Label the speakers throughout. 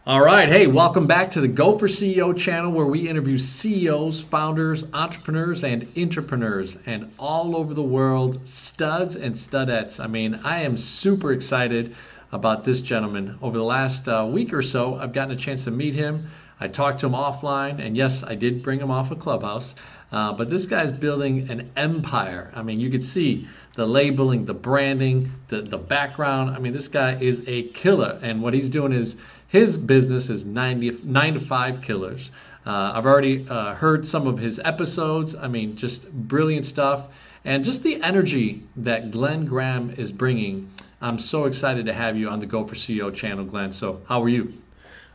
Speaker 1: All right. Hey, welcome back to the Go for CEO channel where we interview CEOs, founders, entrepreneurs, and intrapreneurs, and all over the world, studs and studettes. I mean, I am super excited about this gentleman. Over the last week or so, I've gotten a chance to meet him. I talked to him offline, and yes, I did bring him off a Clubhouse. But this guy's building an empire. I mean, you could see the labeling, the branding, the background. I mean, this guy is a killer. And what he's doing is his business is 9 to 5 killers. I've already heard some of his episodes. I mean, just brilliant stuff. And just the energy that Glen Graham is bringing. I'm so excited to have you on the Go for CEO channel, Glen. So how are you?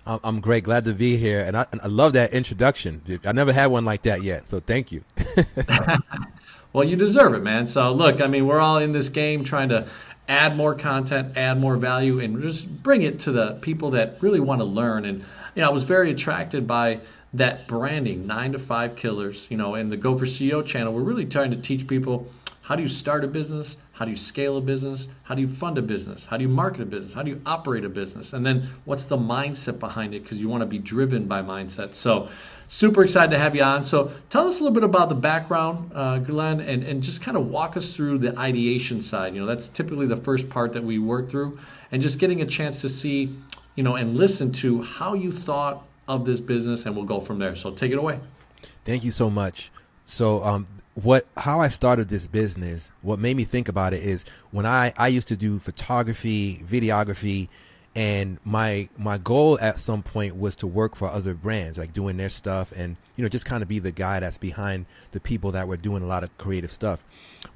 Speaker 2: I'm great. Glad to be here. And I love that introduction. I never had one like that yet. So thank you.
Speaker 1: Well, you deserve it, man. So look, I mean, we're all in this game trying to add more content, add more value, and just bring it to the people that really want to learn. And, I was very attracted by that branding, 9 to 5 killers. In the Go for CEO channel, we're really trying to teach people, how do you start a business? How do you scale a business? How do you fund a business? How do you market a business? How do you operate a business? And then what's the mindset behind it? Because you want to be driven by mindset. So super excited to have you on. So tell us a little bit about the background, Glenn, and just kind of walk us through the ideation side. That's typically the first part that we work through, and just getting a chance to see, and listen to how you thought of this business, and we'll go from there. So take it away.
Speaker 2: Thank you so much. So how I started this business, what made me think about it is when I used to do photography, videography, and my goal at some point was to work for other brands, like doing their stuff and, just kind of be the guy that's behind the people that were doing a lot of creative stuff.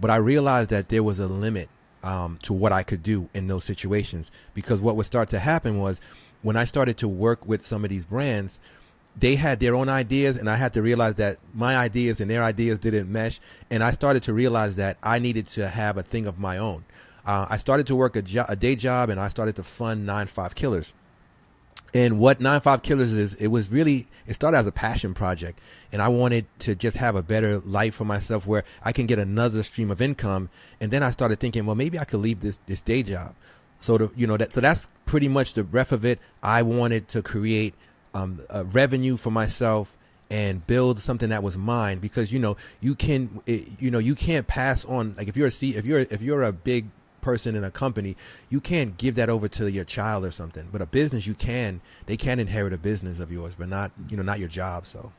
Speaker 2: But I realized that there was a limit to what I could do in those situations, because what would start to happen was when I started to work with some of these brands, they had their own ideas, and I had to realize that my ideas and their ideas didn't mesh. And I started to realize that I needed to have a thing of my own. I started to work a day job, and I started to fund 9-5 Killers. And what 9-5 Killers is, it started as a passion project. And I wanted to just have a better life for myself where I can get another stream of income. And then I started thinking, well, maybe I could leave this day job. So that's pretty much the breadth of it. I wanted to create a revenue for myself and build something that was mine, because you can't pass on, like if you're a big person in a company, you can't give that over to your child or something. But a business, they can inherit a business of yours, but not your job. So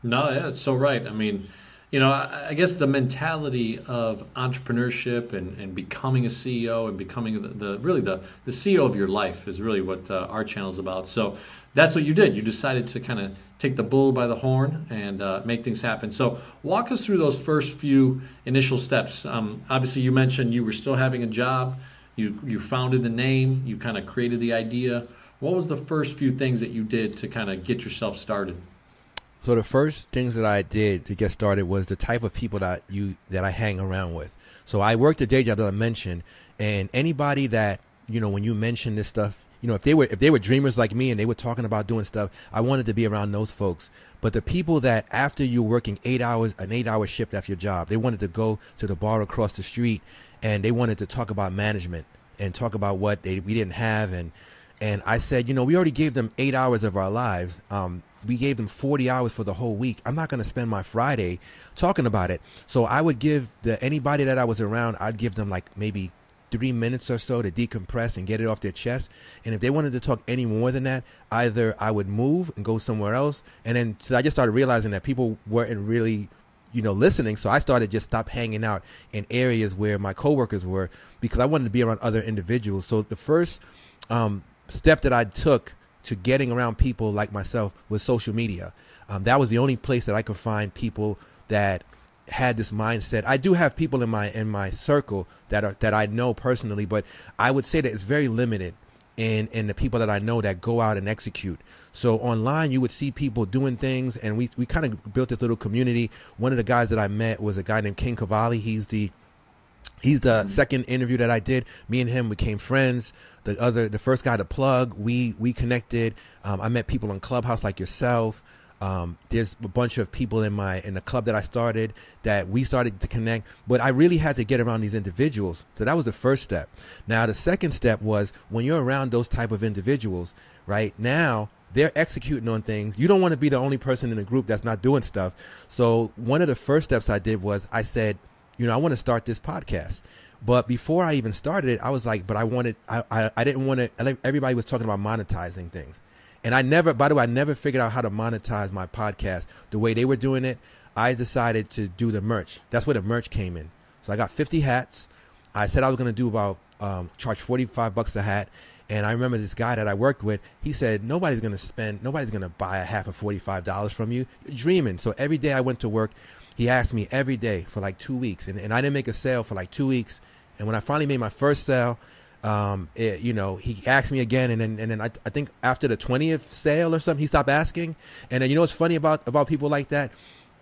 Speaker 1: No, yeah, it's so right. I mean, I guess the mentality of entrepreneurship and becoming a CEO and becoming the CEO of your life is really what our channel is about. So that's what you did. You decided to kind of take the bull by the horn and make things happen. So walk us through those first few initial steps. Obviously, you mentioned you were still having a job. You founded the name. You kind of created the idea. What was the first few things that you did to kind of get yourself started?
Speaker 2: So the first things that I did to get started was the type of people that I hang around with. So I worked a day job that I mentioned, and anybody that, when you mention this stuff, if they were dreamers like me and they were talking about doing stuff, I wanted to be around those folks. But the people that after you're working an 8-hour shift after your job, they wanted to go to the bar across the street and they wanted to talk about management and talk about what we didn't have. And I said, we already gave them 8 hours of our lives. We gave them 40 hours for the whole week. I'm not going to spend my Friday talking about it. So I would give anybody that I was around, I'd give them like maybe 3 minutes or so to decompress and get it off their chest. And if they wanted to talk any more than that, either I would move and go somewhere else. And then so I just started realizing that people weren't really, listening. So I started just stop hanging out in areas where my coworkers were, because I wanted to be around other individuals. So the first step that I took to getting around people like myself was social media. That was the only place that I could find people that had this mindset. I do have people in my circle that I know personally, but I would say that it's very limited in the people that I know that go out and execute. So online, you would see people doing things, and we kind of built this little community. One of the guys that I met was a guy named King Cavalli. He's the second interview that I did. Me and him became friends. The first guy to plug, we connected. I met people on Clubhouse like yourself. There's a bunch of people in the club that I started that we started to connect, but I really had to get around these individuals. So that was the first step. Now, the second step was when you're around those type of individuals, right now, they're executing on things. You don't want to be the only person in the group that's not doing stuff. So one of the first steps I did was I said, I want to start this podcast. But before I even started it, I was like, but I didn't want to, everybody was talking about monetizing things. And I never figured out how to monetize my podcast the way they were doing it. I decided to do the merch. That's where the merch came in. So I got 50 hats. I said I was going to do about, charge $45 a hat. And I remember this guy that I worked with, he said, nobody's going to buy a hat for $45 from you. You're dreaming. So every day I went to work, he asked me every day for like 2 weeks. And I didn't make a sale for like 2 weeks. And when I finally made my first sale, he asked me again. And then I think after the 20th sale or something, he stopped asking. And then, what's funny about people like that?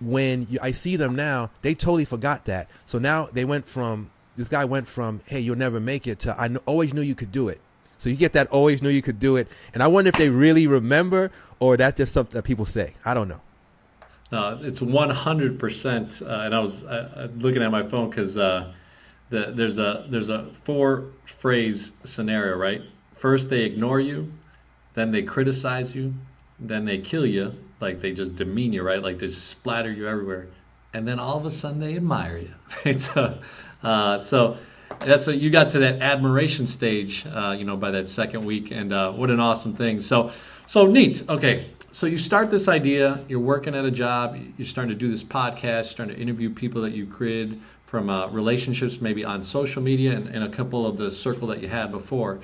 Speaker 2: When I see them now, they totally forgot that. So now this guy went from, hey, you'll never make it to, always knew you could do it. So you get that always knew you could do it. And I wonder if they really remember or that's just something that people say. I don't know.
Speaker 1: No, it's 100%. And I was looking at my phone because there's a 4-phrase scenario, right? First, they ignore you. Then they criticize you. Then they kill you. Like they just demean you, right? Like they just splatter you everywhere. And then all of a sudden they admire you. Right? So that's what you got to that admiration stage, by that second week, and what an awesome thing. So neat. Okay, so you start this idea. You're working at a job. You're starting to do this podcast. Starting to interview people that you created from relationships, maybe on social media, and a couple of the circle that you had before.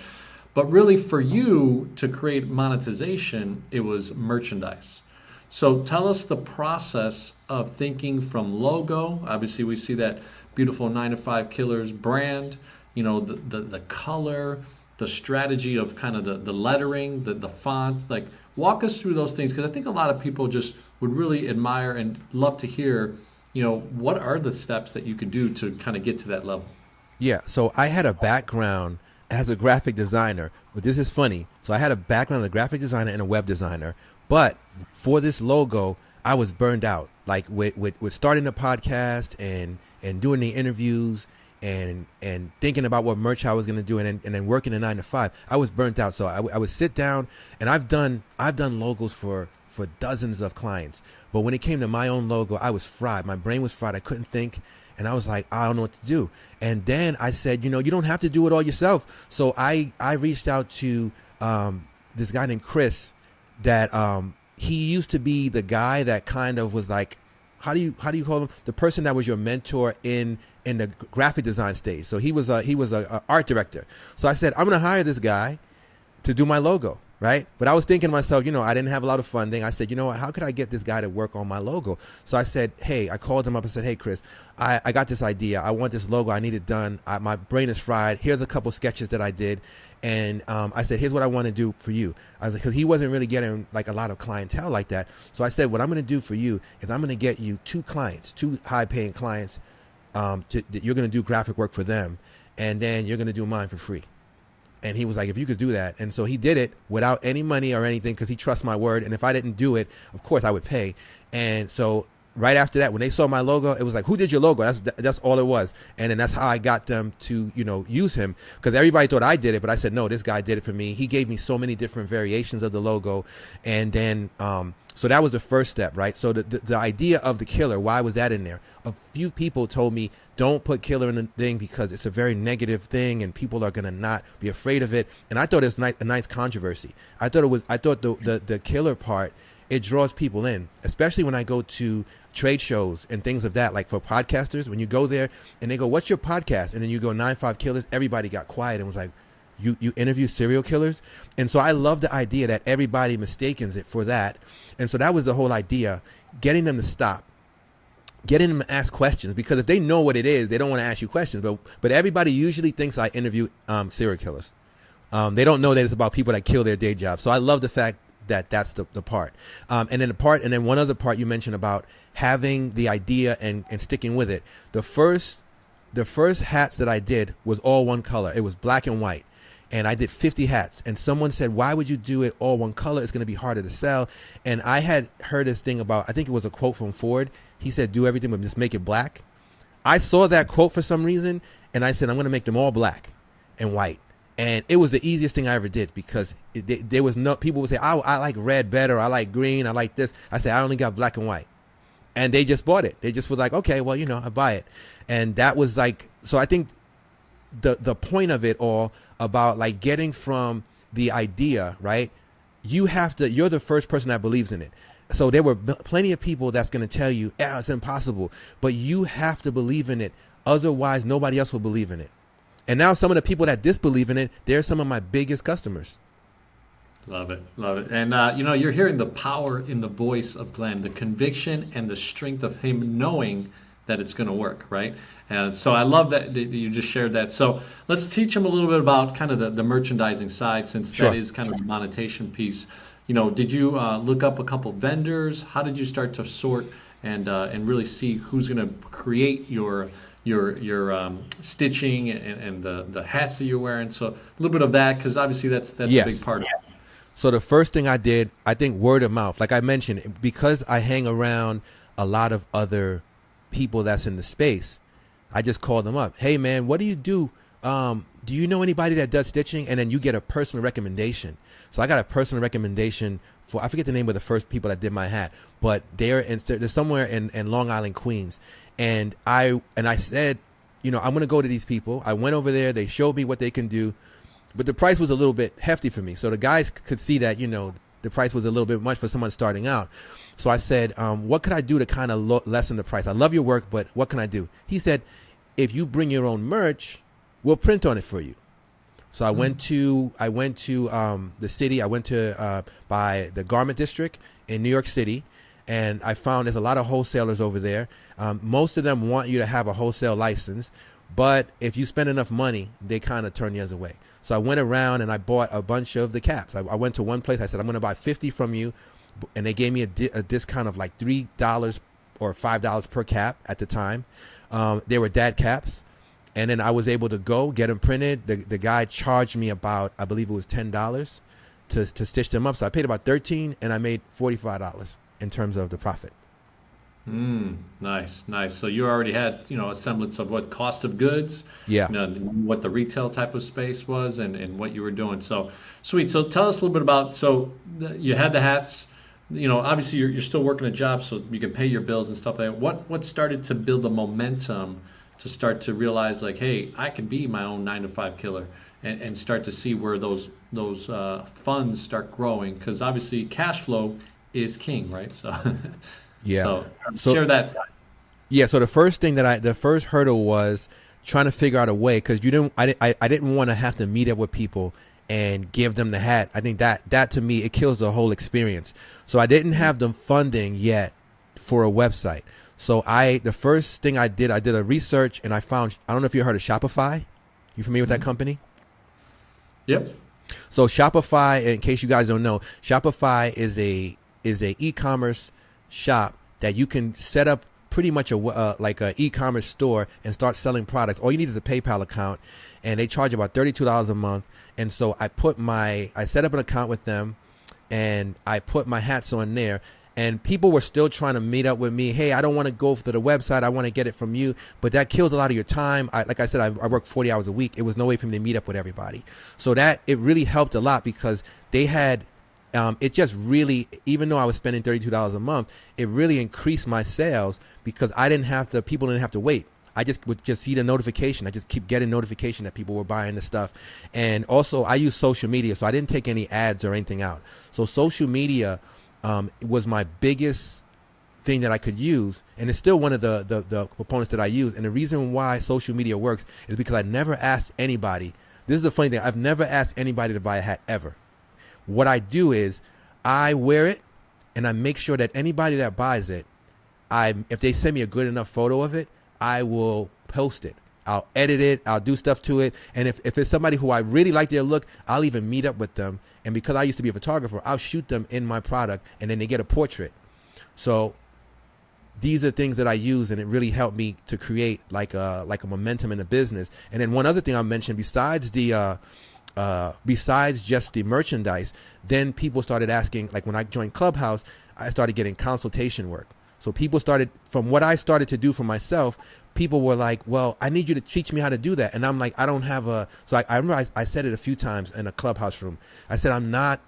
Speaker 1: But really, for you to create monetization, it was merchandise. So tell us the process of thinking from logo. Obviously, we see that beautiful 9 to 5 Killers brand, the color, the strategy of kind of the lettering, the font. Like, walk us through those things, because I think a lot of people just would really admire and love to hear, what are the steps that you could do to kind of get to that level?
Speaker 2: Yeah, so I had a background as a graphic designer, but this is funny. So I had a background as a graphic designer and a web designer, but for this logo, I was burned out. Like with starting the podcast and doing the interviews and thinking about what merch I was going to do and then working a 9 to 5, I was burnt out. So I would sit down, and I've done logos for dozens of clients. But when it came to my own logo, I was fried. My brain was fried. I couldn't think. And I was like, I don't know what to do. And then I said, you don't have to do it all yourself. So I reached out to this guy named Chris that he used to be the guy that kind of was like, how do you call him? The person that was your mentor in the graphic design stage. So he was a art director. So I said, I'm going to hire this guy to do my logo. Right. But I was thinking to myself, I didn't have a lot of funding. I said, what, how could I get this guy to work on my logo? So I said, hey, I called him up and said, hey, Chris, I got this idea. I want this logo. I need it done. My brain is fried. Here's a couple sketches that I did. And I said, here's what I want to do for you. I was like, because he wasn't really getting like a lot of clientele like that. So I said, what I'm going to do for you is I'm going to get you 2 high paying clients. You're going to do graphic work for them. And then you're going to do mine for free. And he was like, if you could do that. And so he did it without any money or anything because he trusts my word. And if I didn't do it, of course I would pay. And so right after that, when they saw my logo, it was like, who did your logo? That's all it was. And then that's how I got them to, use him, because everybody thought I did it. But I said, no, this guy did it for me. He gave me so many different variations of the logo. And then so that was the first step, right? So the idea of the killer, why was that in there? A few people told me, don't put killer in the thing because it's a very negative thing and people are going to not be afraid of it. And I thought it was a nice controversy. I thought the killer part, it draws people in, especially when I go to trade shows and things of that, like for podcasters, when you go there and they go, what's your podcast? And then you go 9-5 Killers, everybody got quiet and was like, you interview serial killers? And so I love the idea that everybody mistakens it for that. And so that was the whole idea, getting them to stop, getting them to ask questions, because if they know what it is, they don't want to ask you questions. But everybody usually thinks I interview serial killers. They don't know that it's about people that kill their day job. So I love the fact that that's the part. And then one other part you mentioned about having the idea and sticking with it. The first hats that I did was all one color. It was black and white. and I did 50 hats. And someone said, why would you do it all one color? It's going to be harder to sell. And I had heard this thing about, I think it was a quote from Ford. He said, do everything but just make it black. I saw that quote for some reason, and I said, I'm going to make them all black and white. And it was the easiest thing I ever did, because there was no, people would say, oh, I like red better, I like green, I like this. I said, I only got black and white. And they just bought it. They just were like, okay, well, I buy it. And that was like, so I think the point of it all about like getting from the idea, right? You're the first person that believes in it. So there were plenty of people that's going to tell you, yeah, it's impossible, but you have to believe in it. Otherwise, nobody else will believe in it. And now some of the people that disbelieve in it, they're some of my biggest customers.
Speaker 1: Love it. Love it. And, you're hearing the power in the voice of Glen, the conviction and the strength of him knowing that it's going to work, right? And so I love that you just shared that. So let's teach him a little bit about kind of the merchandising side, since
Speaker 2: Sure.
Speaker 1: that is kind of the monetization piece. Did you look up a couple vendors? How did you start to sort and really see who's going to create your stitching and the hats that you're wearing? So a little bit of that, because obviously that's
Speaker 2: Yes.
Speaker 1: a big part of it.
Speaker 2: So the first thing I did, I think word of mouth, like I mentioned, because I hang around a lot of other people that's in the space, I just called them up. Hey man, what do you do? Do you know anybody that does stitching? And then you get a personal recommendation. So I got a personal recommendation for, I forget the name of the first people that did my hat, but they're somewhere in Long Island, Queens. And I said, I'm going to go to these people. I went over there. They showed me what they can do, but the price was a little bit hefty for me. So the guys could see that, the price was a little bit much for someone starting out. So I said, what could I do to kind of lessen the price? I love your work, but what can I do? He said, if you bring your own merch, we'll print on it for you. So I went to the city. I went to by the garment district in New York City, and I found there's a lot of wholesalers over there. Most of them want you to have a wholesale license, but if you spend enough money, they kind of turn the other way. So I went around and I bought a bunch of the caps. I went to one place. I said, I'm going to buy 50 from you, and they gave me a discount of like $3 or $5 per cap at the time. They were dad caps. And then I was able to go get them printed. The guy charged me about, I believe it was $10 to stitch them up. So I paid about $13, and I made $45 in terms of the profit.
Speaker 1: Nice. So you already had, a semblance of what cost of goods,
Speaker 2: Yeah.
Speaker 1: What the retail type of space was, and what you were doing. So sweet. So tell us a little bit about, you had the hats, obviously you're still working a job so you can pay your bills and stuff like that. What started to build the momentum to start to realize, like, hey, I can be my own 9-to-5 killer, and start to see where those funds start growing? Because obviously cash flow is king, right? So
Speaker 2: Yeah.
Speaker 1: so share that side.
Speaker 2: Yeah. So the first hurdle was trying to figure out a way, because I didn't want to have to meet up with people and give them the hat. I think that to me, it kills the whole experience. So I didn't have the funding yet for a website. So the first thing I did a research, and I found, I don't know if you heard of Shopify. You familiar with that company?
Speaker 1: Yep.
Speaker 2: So Shopify, in case you guys don't know, Shopify is a e-commerce shop that you can set up pretty much like a e-commerce store and start selling products. All you need is a PayPal account, and they charge about $32 a month. And so I set up an account with them, and I put my hats on there. And people were still trying to meet up with me. Hey, I don't want to go to the website. I want to get it from you. But that kills a lot of your time. Like I said, I work 40 hours a week. It was no way for me to meet up with everybody. So it really helped a lot, because they had, it just really, even though I was spending $32 a month, it really increased my sales, because people didn't have to wait. I would just see the notification. I just keep getting notification that people were buying the stuff. And also I use social media. So I didn't take any ads or anything out. So social media was my biggest thing that I could use, and it's still one of the components that I use. And the reason why social media works is because I never asked anybody. This is the funny thing. I've never asked anybody to buy a hat ever. What I do is I wear it, and I make sure that anybody that buys it, if they send me a good enough photo of it, I will post it. I'll edit it. I'll do stuff to it. And if it's somebody who I really like their look, I'll even meet up with them. And because I used to be a photographer, I'll shoot them in my product, and then they get a portrait. So these are things that I use, and it really helped me to create like a momentum in the business. And then one other thing I mentioned, besides the besides just the merchandise, then people started asking, like when I joined Clubhouse, I started getting consultation work. So people started, from what I started to do for myself, people were like, well, I need you to teach me how to do that. And I'm like, I don't have so I remember I said it a few times in a Clubhouse room. I said, I'm not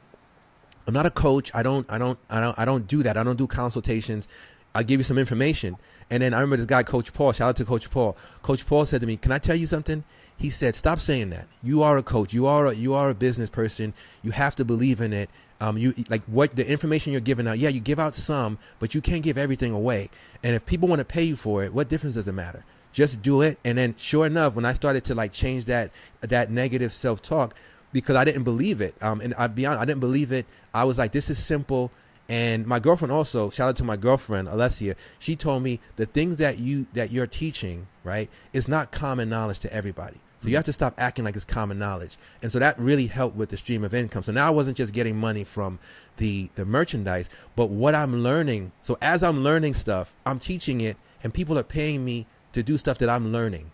Speaker 2: a coach. I don't do that. I don't do consultations. I'll give you some information. And then I remember this guy, Coach Paul, shout out to Coach Paul. Coach Paul said to me, can I tell you something? He said, stop saying that. You are a coach. You are a business person. You have to believe in it. You like what the information you're giving out. Yeah, you give out some, but you can't give everything away. And if people want to pay you for it, what difference does it matter? Just do it. And then sure enough, when I started to like change that negative self-talk, because I didn't believe it. And I'll be honest, I didn't believe it. I was like, this is simple. And my girlfriend also, shout out to my girlfriend, Alessia, she told me the things that you're teaching, right, is not common knowledge to everybody. So you have to stop acting like it's common knowledge. And so that really helped with the stream of income. So now I wasn't just getting money from the merchandise, but what I'm learning. So as I'm learning stuff, I'm teaching it and people are paying me to do stuff that I'm learning.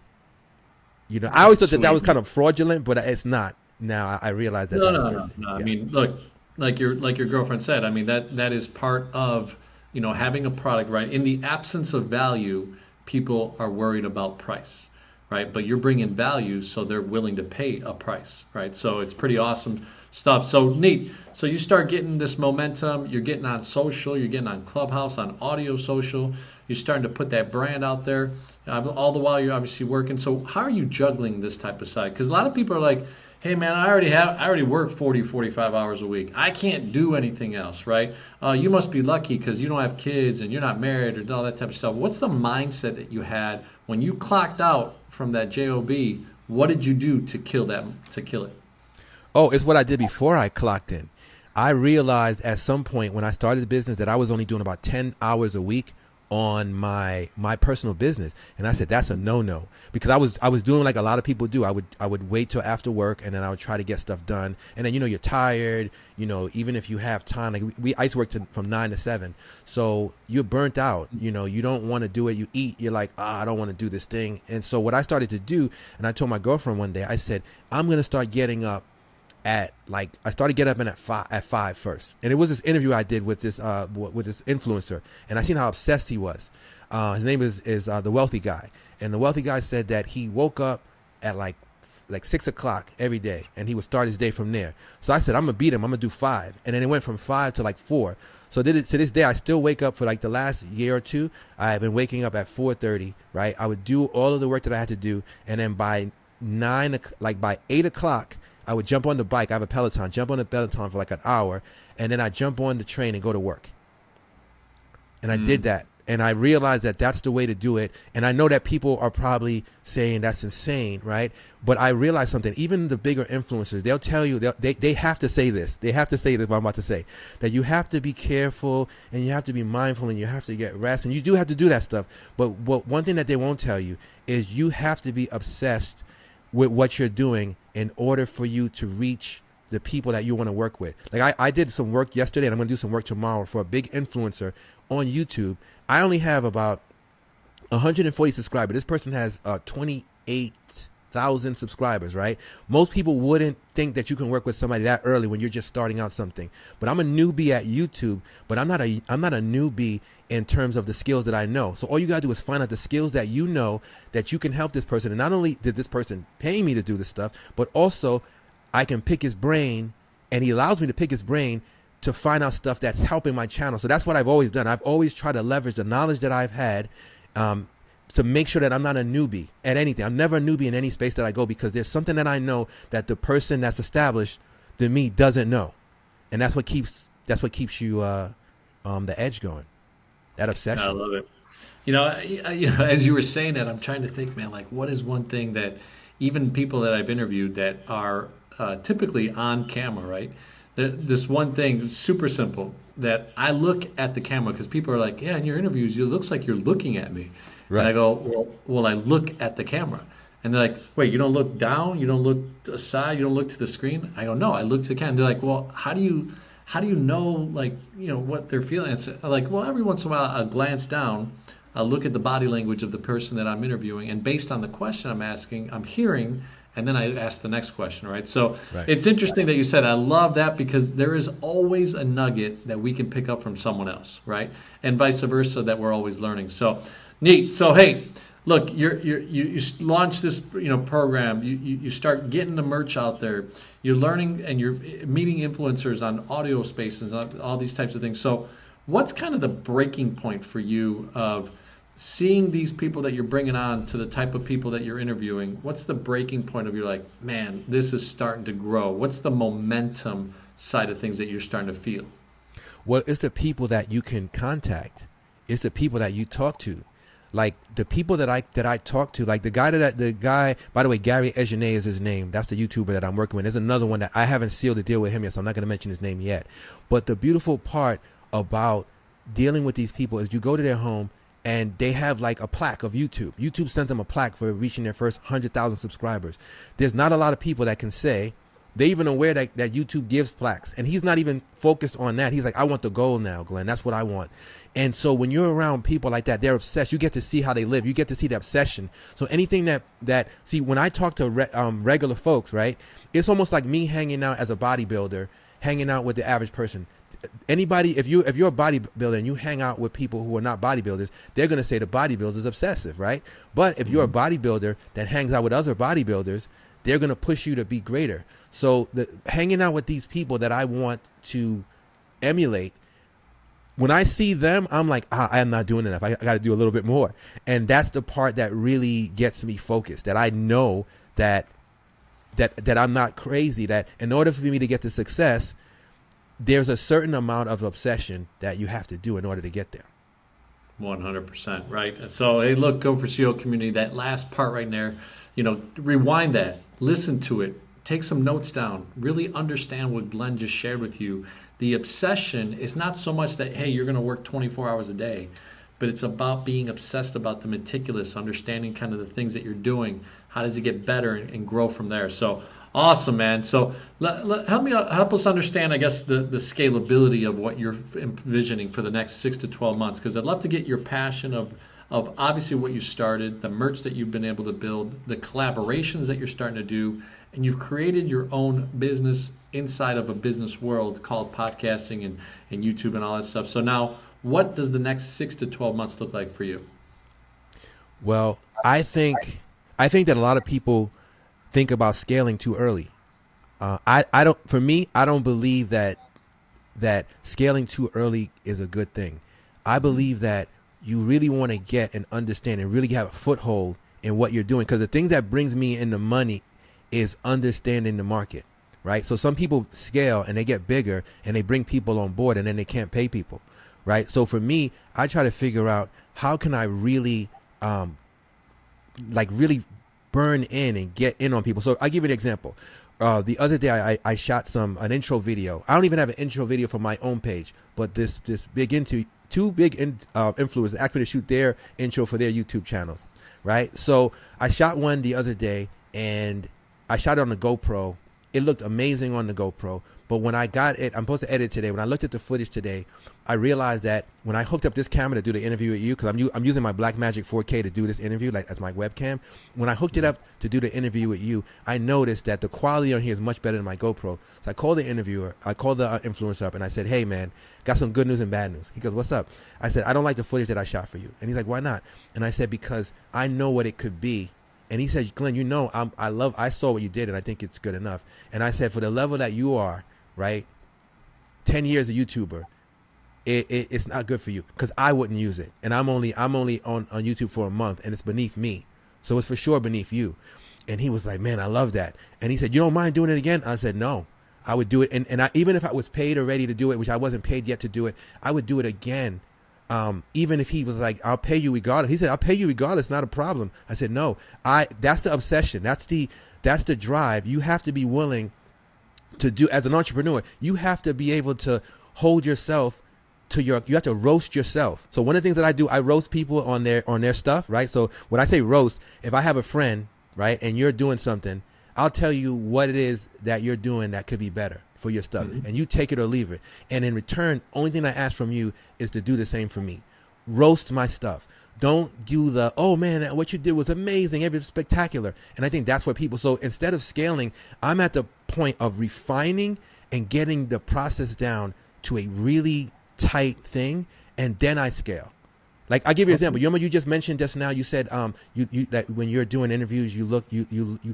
Speaker 2: You know, I always thought that was kind of fraudulent, but it's not. Now I realize that.
Speaker 1: No.
Speaker 2: Yeah.
Speaker 1: I mean, look, like your girlfriend said, I mean, that is part of, you know, having a product, right? In the absence of value, people are worried about price, right? But you're bringing value, so they're willing to pay a price, right? So it's pretty awesome stuff. So neat. So you start getting this momentum. You're getting on social. You're getting on Clubhouse, on audio social. You're starting to put that brand out there. All the while you're obviously working. So how are you juggling this type of side? Because a lot of people are like, hey man, I already work 40, 45 hours a week. I can't do anything else, right? You must be lucky because you don't have kids and you're not married or all that type of stuff. What's the mindset that you had when you clocked out from that job? What did you do to kill it?
Speaker 2: Oh, it's what I did before I clocked in. I realized at some point when I started the business that I was only doing about 10 hours a week on my personal business. And I said, that's a no-no, because I was doing like a lot of people do. I would wait till after work and then I would try to get stuff done. And then, you know, you're tired, you know, even if you have time, like I used to work from 9 to 7. So you're burnt out, you know, you don't want to do it. You eat, you're like, I don't want to do this thing. And so what I started to do, and I told my girlfriend one day, I said, I'm going to start getting up at I started getting up at 5 first. And it was this interview I did with this influencer, and I seen how obsessed he was. His name is the Wealthy Guy, and the Wealthy Guy said that he woke up at like 6 o'clock every day, and he would start his day from there. So I said, I'm gonna beat him. I'm gonna do 5, and then it went from 5 to like 4. So to this day, I still wake up for like the last year or two. I have been waking up at 4:30. Right, I would do all of the work that I had to do, and then by 8 o'clock. I would jump on the bike. I have a Peloton. Jump on the Peloton for like an hour, and then I jump on the train and go to work. And I did that, and I realized that that's the way to do it. And I know that people are probably saying that's insane, right? But I realized something. Even the bigger influencers, they'll tell you they have to say this. They have to say this. What I'm about to say, that you have to be careful and you have to be mindful and you have to get rest, and you do have to do that stuff. But one thing that they won't tell you is you have to be obsessed with what you're doing in order for you to reach the people that you want to work with. Like I did some work yesterday, and I'm going to do some work tomorrow for a big influencer on YouTube. I only have about 140 subscribers. This person has 28,000 subscribers, right? Most people wouldn't think that you can work with somebody that early when you're just starting out something. But I'm a newbie at YouTube, but I'm not a newbie in terms of the skills that I know. So all you gotta do is find out the skills that you know that you can help this person. And not only did this person pay me to do this stuff, but also I can pick his brain, and he allows me to pick his brain to find out stuff that's helping my channel. So that's what I've always done. I've always tried to leverage the knowledge that I've had to make sure that I'm not a newbie at anything. I'm never a newbie in any space that I go, because there's something that I know that the person that's established than me doesn't know. And that's what keeps you the edge going. That obsession.
Speaker 1: I love it. You know, as you were saying that, I'm trying to think, man, like what is one thing that even people that I've interviewed that are typically on camera, right? This one thing, super simple, that I look at the camera, because people are like, yeah, in your interviews, it looks like you're looking at me. Right. And I go, well, I look at the camera. And they're like, wait, you don't look down? You don't look aside? You don't look to the screen? I go, no, I look to the camera. They're like, well, how do you know, like, you know, what they're feeling? It's like, well, every once in a while I'll glance down, I'll look at the body language of the person that I'm interviewing, and based on the question I'm asking, I'm hearing, and then I ask the next question, right? So
Speaker 2: Right.
Speaker 1: it's interesting that you said, I love that, because there is always a nugget that we can pick up from someone else, right? And vice versa, that we're always learning. So neat. So hey, look, you launch this program. You start getting the merch out there. You're learning and you're meeting influencers on audio spaces, all these types of things. So what's kind of the breaking point for you of seeing these people that you're bringing on to the type of people that you're interviewing? What's the breaking point of you're like, man, this is starting to grow? What's the momentum side of things that you're starting to feel?
Speaker 2: Well, it's the people that you can contact. It's the people that you talk to. Like the people that I talk to, like the guy, by the way, Gary Egenet is his name. That's the YouTuber that I'm working with. There's another one that I haven't sealed a deal with him yet, so I'm not going to mention his name yet. But the beautiful part about dealing with these people is you go to their home and they have like a plaque of YouTube. YouTube sent them a plaque for reaching their first 100,000 subscribers. There's not a lot of people that can say, they're even aware that YouTube gives plaques. And he's not even focused on that. He's like, I want the gold now, Glenn. That's what I want. And so when you're around people like that, they're obsessed. You get to see how they live. You get to see the obsession. So anything that see, when I talk to regular folks, right, it's almost like me hanging out as a bodybuilder, hanging out with the average person. Anybody, if you're a bodybuilder and you hang out with people who are not bodybuilders, they're going to say the bodybuilder is obsessive, right? But if you're a bodybuilder that hangs out with other bodybuilders, they're going to push you to be greater. So hanging out with these people that I want to emulate, when I see them, I'm like, I am not doing enough. I got to do a little bit more. And that's the part that really gets me focused, that I know that I'm not crazy, that in order for me to get to success, there's a certain amount of obsession that you have to do in order to get there.
Speaker 1: 100%, right? So, hey, look, Go for CEO community, that last part right there, rewind that, listen to it, take some notes down, really understand what Glenn just shared with you. The obsession is not so much that, hey, you're going to work 24 hours a day, but it's about being obsessed about the meticulous, understanding kind of the things that you're doing. How does it get better and grow from there? So awesome, man. So help us understand, I guess, the scalability of what you're envisioning for the next 6 to 12 months, because I'd love to get your passion of obviously what you started, the merch that you've been able to build, the collaborations that you're starting to do, and you've created your own business inside of a business world called podcasting and YouTube and all that stuff. So now, what does the next 6 to 12 months look like for you?
Speaker 2: Well, I think that a lot of people think about scaling too early. I don't believe that scaling too early is a good thing. I believe that you really want to get and understand and really have a foothold in what you're doing, because the thing that brings me in the money is understanding the market, right? So some people scale and they get bigger and they bring people on board and then they can't pay people, right? So for me, I try to figure out how can I really really burn in and get in on people. So I'll give you an example. The other day I shot an intro video. I don't even have an intro video for my own page, but two big influencers asked me to shoot their intro for their YouTube channels, right? So I shot one the other day and I shot it on the GoPro. It looked amazing on the GoPro, but when I got it, I'm supposed to edit today. When I looked at the footage today, I realized that when I hooked up this camera to do the interview with you, because I'm using my Blackmagic 4K to do this interview, like as my webcam. When I hooked it up to do the interview with you, I noticed that the quality on here is much better than my GoPro. So I called the influencer up and I said, hey man, got some good news and bad news. He goes, what's up? I said, I don't like the footage that I shot for you. And he's like, why not? And I said, because I know what it could be. And he said, Glenn, I saw what you did and I think it's good enough. And I said, for the level that you are, right, 10 years a YouTuber, it's not good for you, because I wouldn't use it. And I'm only on YouTube for a month and it's beneath me. So it's for sure beneath you. And he was like, man, I love that. And he said, you don't mind doing it again? I said, no, I would do it. And even if I was paid already to do it, which I wasn't paid yet to do it, I would do it again. Even if he was like, I'll pay you regardless. He said, I'll pay you regardless. Not a problem. I said, no, that's the obsession. That's the drive. You have to be willing to do, as an entrepreneur, you have to be able to hold yourself to you have to roast yourself. So one of the things that I do, I roast people on their stuff, right? So when I say roast, if I have a friend, right, and you're doing something, I'll tell you what it is that you're doing that could be better for your stuff. Mm-hmm. And you take it or leave it. And in return, only thing I ask from you is to do the same for me. Roast my stuff. Don't do the, oh man, what you did was amazing, everything spectacular. And I think that's what people, so instead of scaling, I'm at the point of refining and getting the process down to a really tight thing, and then I scale. Like, I'll give you an example. You remember you just mentioned just now, you said you that when you're doing interviews, you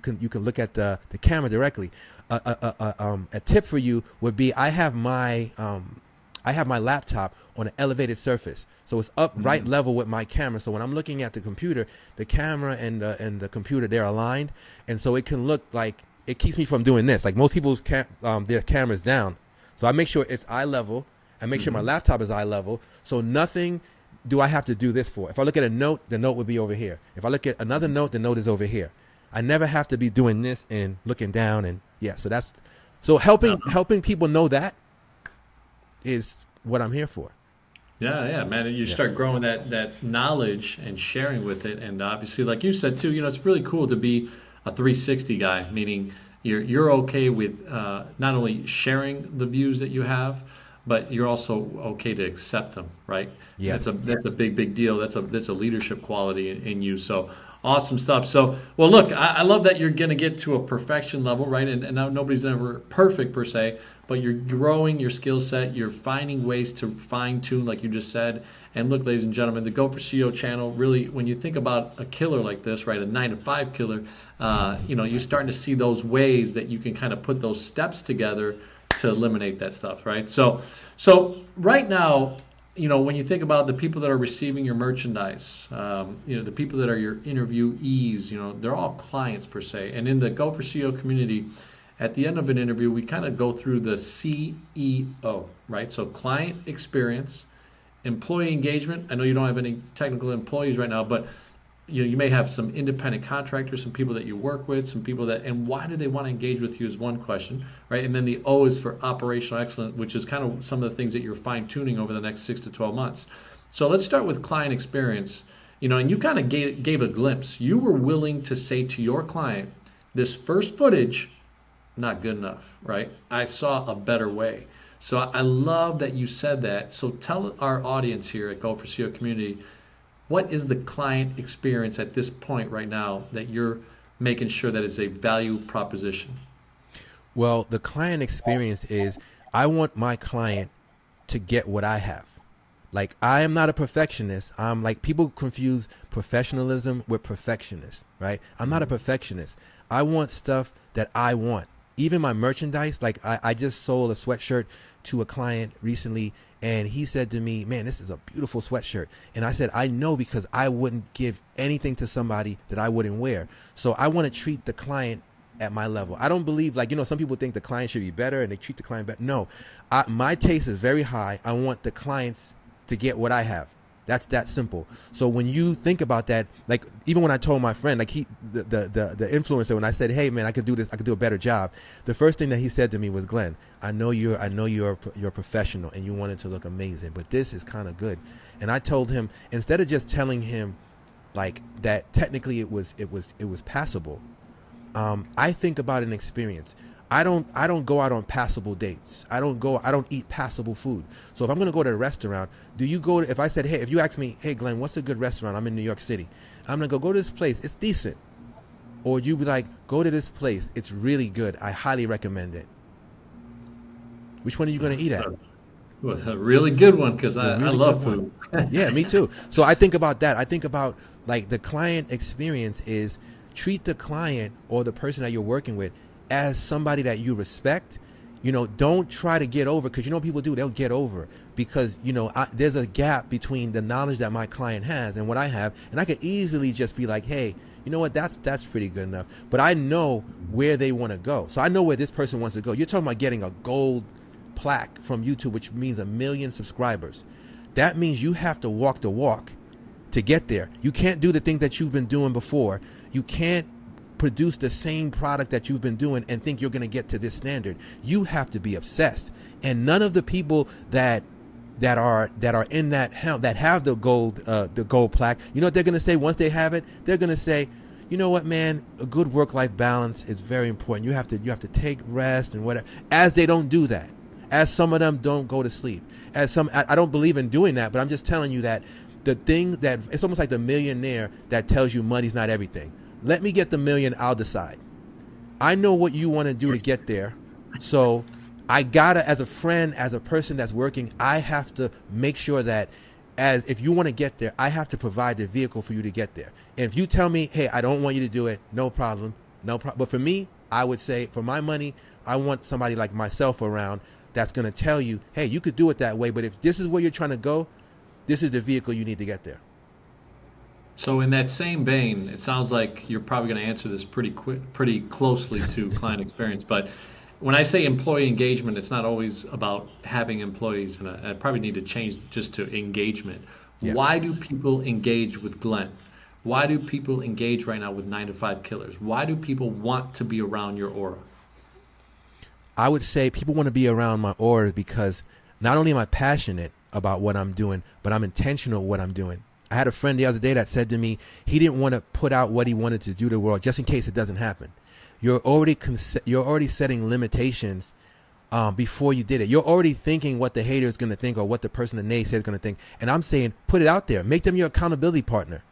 Speaker 2: can look at the camera directly. A tip for you would be, I have my laptop on an elevated surface, so it's up right level with my camera. So when I'm looking at the computer, the camera and the computer, they're aligned, and so it can look like, it keeps me from doing this. Like most people's their camera's down, so I make sure it's eye level. I make sure my laptop is eye level, so nothing do I have to do this for. If I look at a note, the note would be over here. If I look at another note, the note is over here. I never have to be doing this and looking down, and so helping people know that is what I'm here for.
Speaker 1: Yeah, man. You start growing that knowledge and sharing with it, and obviously, like you said too, it's really cool to be a 360 guy, meaning you're okay with not only sharing the views that you have, but you're also okay to accept them, right?
Speaker 2: Yes.
Speaker 1: That's a big deal. That's a leadership quality in you. So awesome stuff. So, well, look, I love that you're going to get to a perfection level, right? And now nobody's ever perfect per se, but you're growing your skill set. You're finding ways to fine tune, like you just said. And look, ladies and gentlemen, the Go for CEO channel, really, when you think about a killer like this, right, a 9-to-5 killer, you're starting to see those ways that you can kind of put those steps together to eliminate that stuff, right? So right now, when you think about the people that are receiving your merchandise, the people that are your interviewees, they're all clients per se. And in the Go for CEO community, at the end of an interview, we kind of go through the CEO, right? So client experience, employee engagement. I know you don't have any technical employees right now, but you may have some independent contractors, some people that you work with, some people and why do they want to engage with you is one question, right? And then the O is for operational excellence, which is kind of some of the things that you're fine tuning over the next 6 to 12 months. So let's start with client experience, and you kind of gave a glimpse. You were willing to say to your client, this first footage, not good enough, right? I saw a better way. So I love that you said that. So tell our audience here at Go for CEO community, what is the client experience at this point right now that you're making sure that it's a value proposition?
Speaker 2: Well, the client experience is, I want my client to get what I have. Like, I am not a perfectionist. I'm like, people confuse professionalism with perfectionist, right? I'm not a perfectionist. I want stuff that I want. Even my merchandise, like I just sold a sweatshirt to a client recently, and he said to me, man, this is a beautiful sweatshirt. And I said, I know, because I wouldn't give anything to somebody that I wouldn't wear. So I want to treat the client at my level. I don't believe, like, some people think the client should be better and they treat the client better. No, my taste is very high. I want the clients to get what I have. That's that simple. So when you think about that, like, even when I told my friend, like, the influencer, when I said, hey man, I could do this, I could do a better job, the first thing that he said to me was, Glenn, I know you're a professional and you want it to look amazing, but this is kind of good. And I told him, instead of just telling him like that technically it was passable, I think about an experience. I don't go out on passable dates. I don't eat passable food. So if I'm going to go to a restaurant, if I said, hey, if you ask me, hey Glenn, what's a good restaurant? I'm in New York City. I'm going to go to this place. It's decent. Or you be like, go to this place. It's really good. I highly recommend it. Which one are you going to eat at?
Speaker 1: Well, a really good one, because I love food.
Speaker 2: Yeah, me too. So I think about that. I think about, like, the client experience is, treat the client or the person that you're working with as somebody that you respect. Don't try to get over, because people do, they'll get over because there's a gap between the knowledge that my client has and what I have, and I could easily just be like, hey, you know what, that's pretty good enough. But I know where they want to go, so I know where this person wants to go. You're talking about getting a gold plaque from YouTube, which means 1 million subscribers. That means you have to walk the walk to get there. You can't do the things that you've been doing before. You can't produce the same product that you've been doing and think you're going to get to this standard. You have to be obsessed. And none of the people that are in that have the gold plaque, you know what they're going to say once they have it? They're going to say, you know what, man, a good work-life balance is very important. You have to take rest and whatever. As they don't do that, as some of them don't go to sleep, as some, I don't believe in doing that, but I'm just telling you that the thing that it's almost like the millionaire that tells you money's not everything. Let me get the million, I'll decide. I know what you want to do to get there. So I gotta, as a friend, as a person that's working, I have to make sure that as if you want to get there, I have to provide the vehicle for you to get there. And if you tell me, hey, I don't want you to do it, no problem, no problem. But for me, I would say for my money, I want somebody like myself around that's going to tell you, hey, you could do it that way. But if this is where you're trying to go, this is the vehicle you need to get there.
Speaker 1: So in that same vein, it sounds like you're probably going to answer this pretty closely to client experience. But when I say employee engagement, it's not always about having employees, and I probably need to change just to engagement. Yeah. Why do people engage with Glen? Why do people engage right now with 9 to 5 killers? Why do people want to be around your aura?
Speaker 2: I would say people want to be around my aura because not only am I passionate about what I'm doing, but I'm intentional with what I'm doing. I had a friend the other day that said to me, he didn't want to put out what he wanted to do to the world just in case it doesn't happen. You're already setting limitations before you did it. You're already thinking what the hater is going to think or what the person, the naysayer, is going to think. And I'm saying, put it out there. Make them your accountability partner.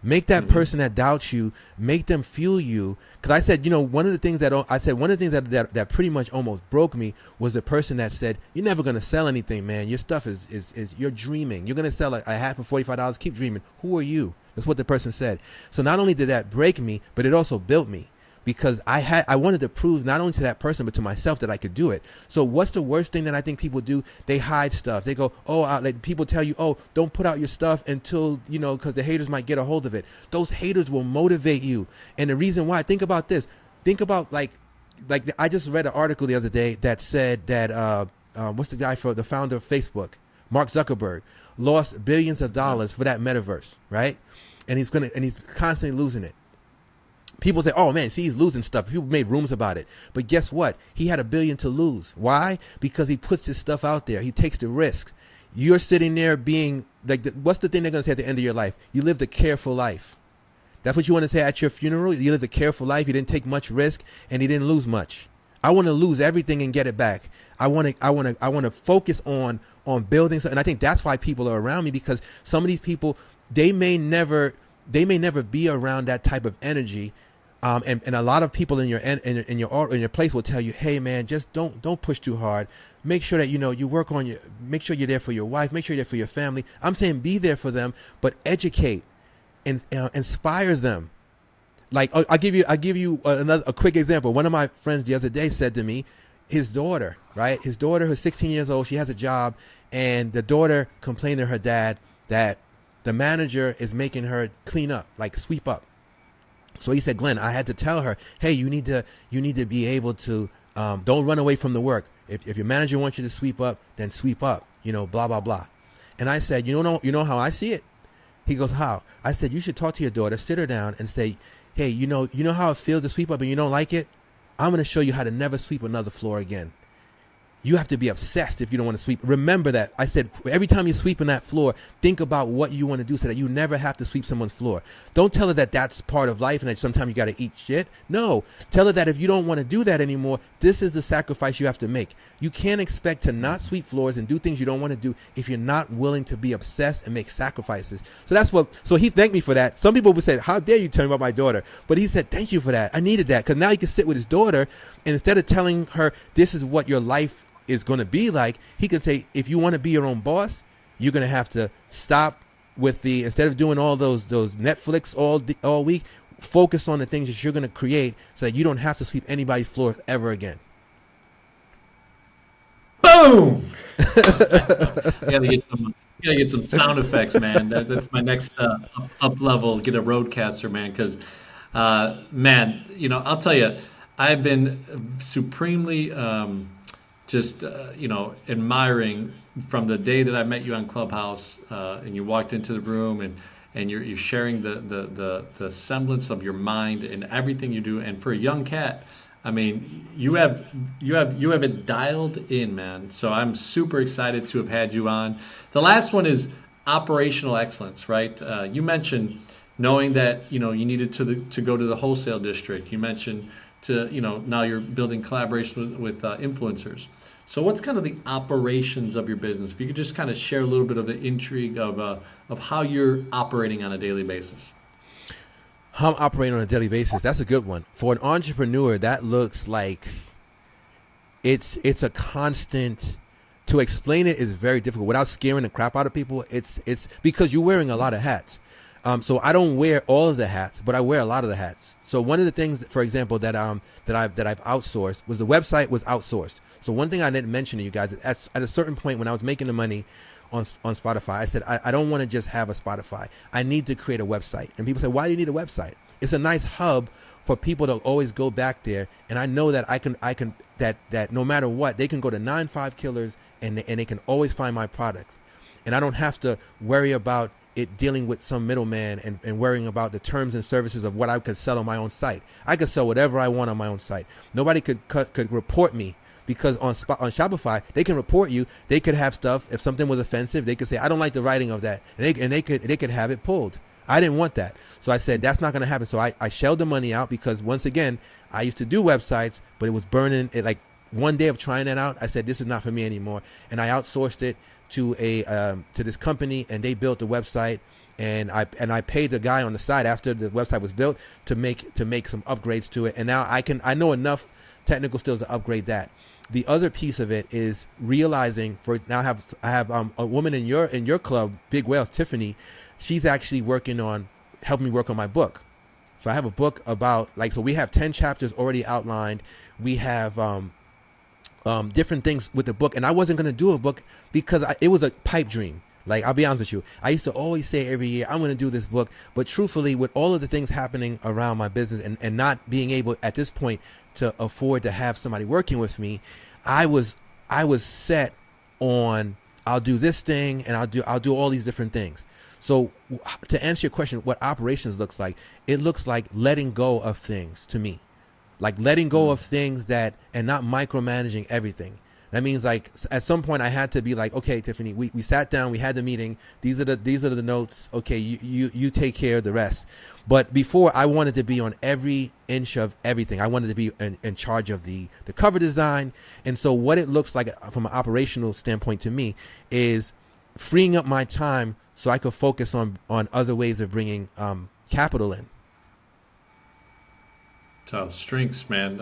Speaker 2: Make that person that doubts you, make them fuel you. Because I said, one of the things that pretty much almost broke me was the person that said, you're never going to sell anything, man. Your stuff is you're dreaming. You're going to sell a hat for $45. Keep dreaming. Who are you? That's what the person said. So not only did that break me, but it also built me. Because I wanted to prove not only to that person, but to myself that I could do it. So what's the worst thing that I think people do? They hide stuff. They go, like people tell you, don't put out your stuff until, because the haters might get a hold of it. Those haters will motivate you. And the reason why, think about this. Think about like I just read an article the other day that said that, what's the guy for the founder of Facebook, Mark Zuckerberg, lost billions of dollars for that metaverse, right? And he's constantly losing it. People say, oh man, see, he's losing stuff. People made rumors about it. But guess what? He had $1 billion to lose. Why? Because he puts his stuff out there. He takes the risk. You're sitting there being like, what's the thing they're going to say at the end of your life? You lived a careful life. That's what you want to say at your funeral? You lived a careful life. You didn't take much risk and you didn't lose much. I want to lose everything and get it back. I want to focus on building something. And I think that's why people are around me, because some of these people, they may never be around that type of energy. And a lot of people in your place will tell you, hey man, just don't push too hard. Make sure that you work on make sure you're there for your wife, make sure you're there for your family. I'm saying be there for them, but educate and inspire them. Like I'll give you a quick example. One of my friends the other day said to me, his daughter, who's 16 years old, she has a job, and the daughter complained to her dad that the manager is making her clean up, like sweep up. So he said, Glenn, I had to tell her, hey, you need to be able to, don't run away from the work. If your manager wants you to sweep up, then sweep up, blah, blah, blah. And I said, you know how I see it? He goes, how? I said, you should talk to your daughter, sit her down and say, hey, you know how it feels to sweep up and you don't like it? I'm going to show you how to never sweep another floor again. You have to be obsessed if you don't want to sweep. Remember that. I said, every time you're sweeping that floor, think about what you want to do so that you never have to sweep someone's floor. Don't tell her that that's part of life and that sometimes you got to eat shit. No. Tell her that if you don't want to do that anymore, this is the sacrifice you have to make. You can't expect to not sweep floors and do things you don't want to do if you're not willing to be obsessed and make sacrifices. So he thanked me for that. Some people would say, how dare you tell me about my daughter? But he said, thank you for that. I needed that, because now he can sit with his daughter, and instead of telling her this is what your life is going to be like, he could say, if you want to be your own boss, you're going to have to stop with instead of doing all those Netflix all week, focus on the things that you're going to create so that you don't have to sweep anybody's floor ever again.
Speaker 1: Boom! You gotta get some sound effects, man. That's my next up level. Get a roadcaster, man, because man, I'll tell you, I've been supremely admiring from the day that I met you on Clubhouse, and you walked into the room, and you're sharing the semblance of your mind and everything you do. And for a young cat, I mean, you have it dialed in, man. So I'm super excited to have had you on. The last one is operational excellence, right? You mentioned knowing that you needed to go to the wholesale district. You mentioned now you're building collaboration with influencers. So what's kind of the operations of your business? If you could just kind of share a little bit of the intrigue of how you're operating on a daily basis.
Speaker 2: How I'm operating on a daily basis, that's a good one. For an entrepreneur, that looks like it's a constant. To explain it is very difficult without scaring the crap out of people. It's because you're wearing a lot of hats. So I don't wear all of the hats, but I wear a lot of the hats. So one of the things, for example, that I've outsourced was the website was outsourced. So one thing I didn't mention to you guys is at a certain point when I was making the money on Spotify, I said I don't want to just have a Spotify. I need to create a website. And people say, why do you need a website? It's a nice hub for people to always go back there. And I know that I can that no matter what, they can go to 9-5 Killers and they can always find my products. And I don't have to worry about it dealing with some middleman and worrying about the terms and services of what I could sell on my own site. I could sell whatever I want on my own site. Nobody could report me, because on Shopify, they can report you. They could have stuff. If something was offensive, they could say, I don't like the writing of that. And they could have it pulled. I didn't want that. So I said, that's not going to happen. So I shelled the money out, because once again, I used to do websites, but it was burning. It, like one day of trying that out, I said, this is not for me anymore. And I outsourced it to to this company, and they built the website. And I paid the guy on the side after the website was built to make some upgrades to it. And now I know enough technical skills to upgrade that. The other piece of it is realizing, I have a woman in your club, Big Whales, Tiffany. She's actually helping me work on my book. So I have a book about, so we have 10 chapters already outlined. We have different things with the book, and I wasn't going to do a book because it was a pipe dream. Like, I'll be honest with you, I used to always say every year, I'm going to do this book. But truthfully, with all of the things happening around my business and not being able at this point to afford to have somebody working with me, I was set on, I'll do this thing and I'll do all these different things. So to answer your question, what operations looks like, it looks like letting go of things to me, like letting go of things and not micromanaging everything. That means, like, at some point I had to be like, okay, Tiffany, we sat down, we had the meeting. These are the notes. Okay, you take care of the rest. But before, I wanted to be on every inch of everything. I wanted to be in charge of the cover design. And so what it looks like from an operational standpoint to me is freeing up my time so I could focus on other ways of bringing capital in.
Speaker 1: So strengths, man.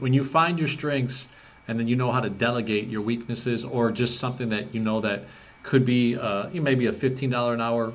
Speaker 1: When you find your strengths, and then you know how to delegate your weaknesses, or just something that you know that could be maybe a $15 an hour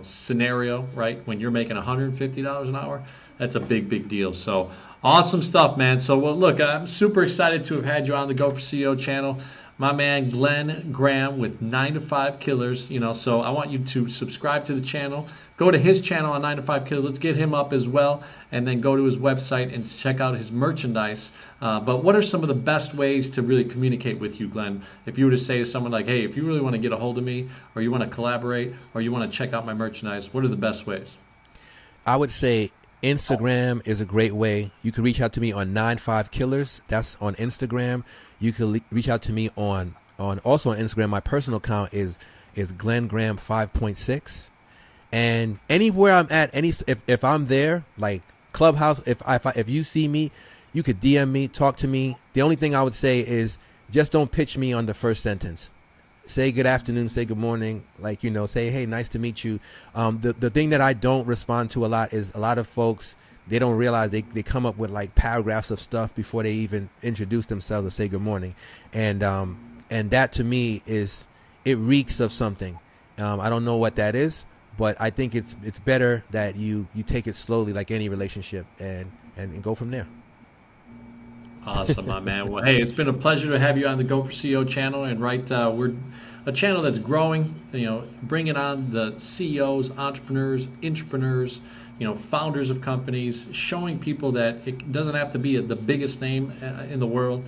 Speaker 1: scenario, right? When you're making $150 an hour, that's a big deal. So awesome stuff, man. So well, look, I'm super excited to have had you on the Go for CEO channel. My man Glen Graham with 9-to-5 Killers, so I want you to subscribe to the channel. Go to his channel on 9-to-5 Killers. Let's get him up as well, and then go to his website and check out his merchandise. But what are some of the best ways to really communicate with you, Glen? If you were to say to someone like, hey, if you really want to get a hold of me, or you want to collaborate, or you want to check out my merchandise, what are the best ways?
Speaker 2: I would say Instagram is a great way. You can reach out to me on 9-5 Killers. That's on Instagram. You can reach out to me on also on Instagram. My personal account is Glen Graham 5.6. And anywhere I'm at, if I'm there, like Clubhouse, if you see me, you could DM me, talk to me. The only thing I would say is just don't pitch me on the first sentence. Say good afternoon, say good morning, say, hey, nice to meet you. The thing that I don't respond to a lot is a lot of folks, they don't realize they come up with like paragraphs of stuff before they even introduce themselves or say good morning. And that to me it reeks of something. I don't know what that is, but I think it's better that you take it slowly, like any relationship, and go from there.
Speaker 1: Awesome, my man. Well, hey, it's been a pleasure to have you on the Go for CEO channel. And we're a channel that's growing, bringing on the CEOs, entrepreneurs, intrapreneurs, founders of companies, showing people that it doesn't have to be the biggest name in the world,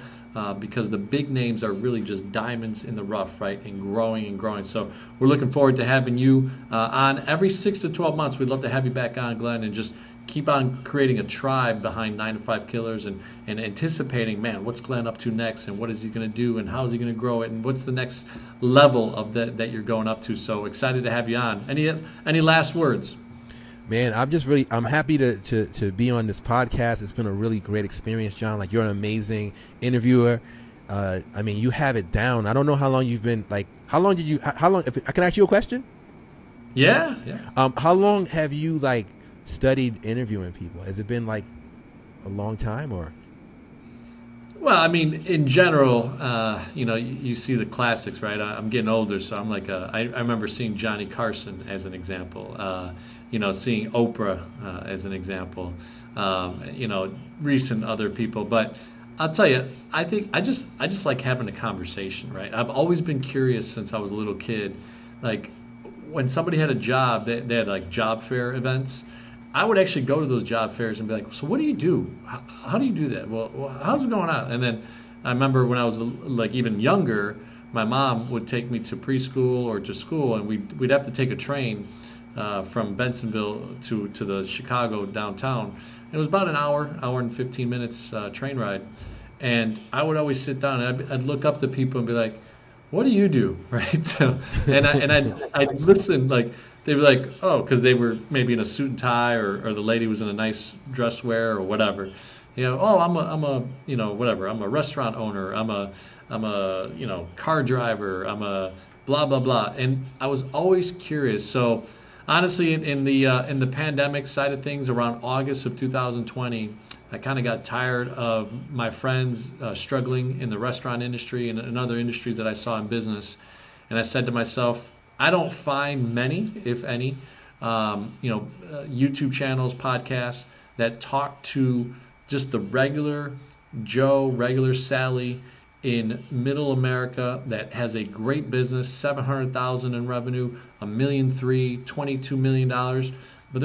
Speaker 1: because the big names are really just diamonds in the rough, right? And growing. So we're looking forward to having you on every 6 to 12 months. We'd love to have you back on, Glen, and just keep on creating a tribe behind 9-to-5 Killers and anticipating, man, what's Glen up to next, and what is he going to do, and how is he going to grow it, and what's the next level of that you're going up to. So excited to have you on. Any last words?
Speaker 2: Man, I'm happy to be on this podcast. It's been a really great experience, John. Like, you're an amazing interviewer. I mean, you have it down. I don't know how long you've been like. How long did you? How long? If I can ask you a question.
Speaker 1: Yeah, yeah.
Speaker 2: How long have you like studied interviewing people? Has it been like a long time or?
Speaker 1: Well, I mean, in general, you see the classics, right? I'm getting older, so I'm like, I remember seeing Johnny Carson as an example. Seeing Oprah as an example. Recent other people, but I'll tell you, I think I just like having a conversation, right? I've always been curious since I was a little kid, like when somebody had a job, they had like job fair events. I would actually go to those job fairs and be like, so what do you do? How do you do that? Well, how's it going on? And then I remember when I was like even younger, my mom would take me to preschool or to school, and we'd have to take a train from Bensonville to the Chicago downtown. It was about an hour and 15 minutes train ride. And I would always sit down and I'd look up to people and be like, what do you do? Right? So, I'd listen, like, they'd be like, oh, because they were maybe in a suit and tie, or the lady was in a nice dress wear or whatever. Oh, I'm a whatever. I'm a restaurant owner. I'm a car driver. I'm a blah blah blah. And I was always curious. So honestly, in the pandemic side of things, around August of 2020, I kind of got tired of my friends struggling in the restaurant industry and other industries that I saw in business, and I said to myself, I don't find many, if any, YouTube channels, podcasts that talk to just the regular Joe, regular Sally in middle America that has a great business, $700,000 in revenue, $1.3 million, $22 million, but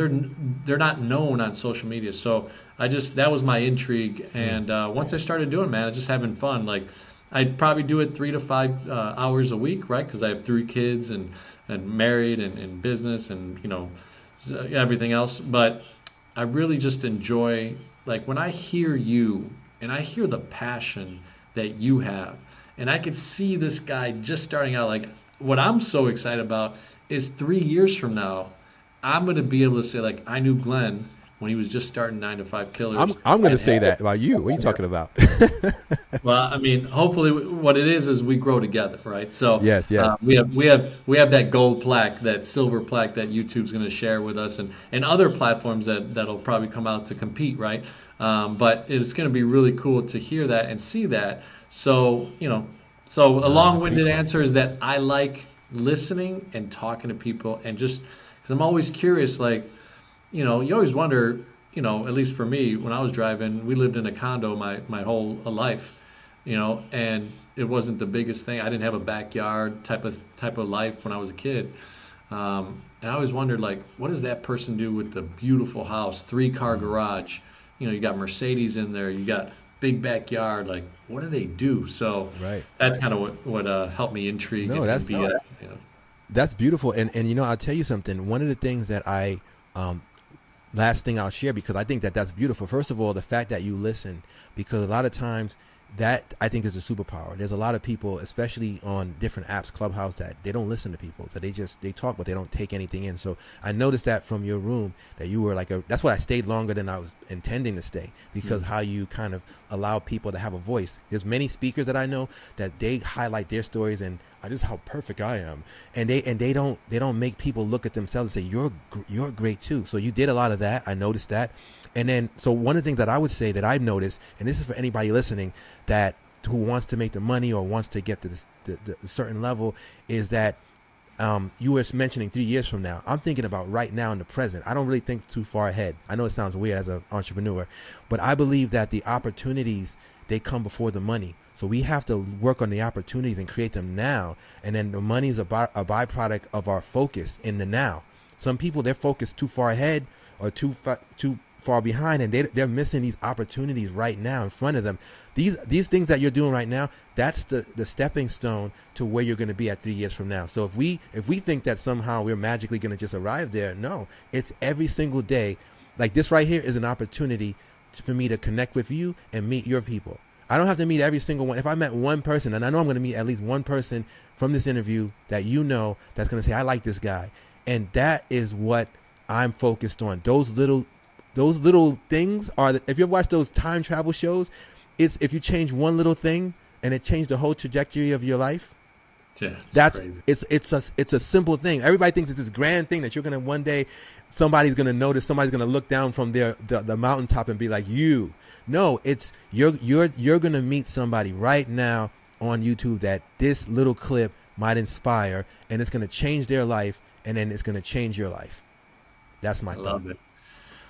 Speaker 1: they're not known on social media. So that was my intrigue, and once I started doing it, man, I was just having fun. Like, I'd probably do it 3 to 5 hours a week, right? Because I have 3 kids and married and business and everything else. But I really just enjoy, like, when I hear you and I hear the passion that you have, and I could see this guy just starting out. Like, what I'm so excited about is 3 years from now, I'm going to be able to say, like, I knew Glenn when he was just starting 9 to 5 Killers.
Speaker 2: I'm going to say that about you. What are you talking about?
Speaker 1: Well, I mean, hopefully, what it is we grow together, right? So
Speaker 2: yes.
Speaker 1: We have that gold plaque, that silver plaque that YouTube's going to share with us, and other platforms that'll probably come out to compete, right? But it's going to be really cool to hear that and see that. So a long-winded answer is that I like listening and talking to people, and just because I'm always curious, like, you always wonder, at least for me, when I was driving, we lived in a condo my whole life, and it wasn't the biggest thing. I didn't have a backyard type of life when I was a kid. And I always wondered, like, what does that person do with the beautiful house, 3-car garage? You got Mercedes in there, you got big backyard. Like, what do they do? So
Speaker 2: right.
Speaker 1: That's kind of what helped me intrigue.
Speaker 2: No, that's beautiful. And I'll tell you something. One of the things that I last thing I'll share, because I think that's beautiful. First of all, the fact that you listen, because a lot of times that I think is a superpower. There's a lot of people, especially on different apps, Clubhouse, that they don't listen to people. So they talk, but they don't take anything in. So I noticed that from your room, that you were that's why I stayed longer than I was intending to stay, because how you kind of allow people to have a voice. There's many speakers that I know that they highlight their stories and just how perfect I am. And they don't make people look at themselves and say, you're great too. So you did a lot of that. I noticed that. And then, so one of the things that I would say that I've noticed, and this is for anybody listening who wants to make the money or wants to get to the certain level, is that you were mentioning 3 years from now. I'm thinking about right now in the present. I don't really think too far ahead. I know it sounds weird as an entrepreneur, but I believe that the opportunities, they come before the money. So we have to work on the opportunities and create them now. And then the money is a byproduct of our focus in the now. Some people, they're focused too far ahead or too far behind, and they're missing these opportunities right now in front of them. These things that you're doing right now, that's the stepping stone to where you're going to be at 3 years from now. So if we think that somehow we're magically going to just arrive there, no, it's every single day. Like this right here is an opportunity for me to connect with you and meet your people. I don't have to meet every single one. If I met one person, and I know I'm going to meet at least one person from this interview that that's going to say, I like this guy. And that is what I'm focused on. Those little things are, if you ever watch those time travel shows, it's if you change one little thing, and it changed the whole trajectory of your life.
Speaker 1: Yeah, it's
Speaker 2: That's
Speaker 1: crazy.
Speaker 2: it's a simple thing. Everybody thinks it's this grand thing that you're gonna one day, somebody's gonna notice, somebody's gonna look down from the mountaintop and be like, you. No, it's you're gonna meet somebody right now on YouTube that this little clip might inspire, and it's gonna change their life, and then it's gonna change your life. That's my
Speaker 1: I
Speaker 2: thought.
Speaker 1: love it.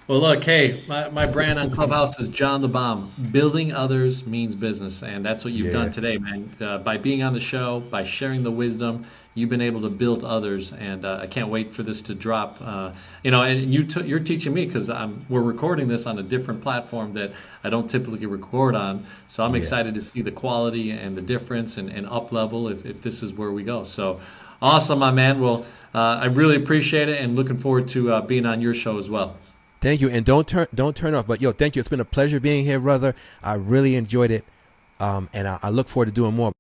Speaker 1: Well, look, hey, my brand on Clubhouse is John the Bomb. Building others means business, and that's what you've
Speaker 2: Yeah.
Speaker 1: done today, man. By being on the show, by sharing the wisdom, you've been able to build others, and I can't wait for this to drop. And you're teaching me because we're recording this on a different platform that I don't typically record on. So I'm
Speaker 2: Yeah.
Speaker 1: excited to see the quality and the difference and up level if this is where we go. So awesome, my man. Well, I really appreciate it, and looking forward to being on your show as well.
Speaker 2: Thank you, and don't turn off. But yo, thank you. It's been a pleasure being here, brother. I really enjoyed it, and I look forward to doing more.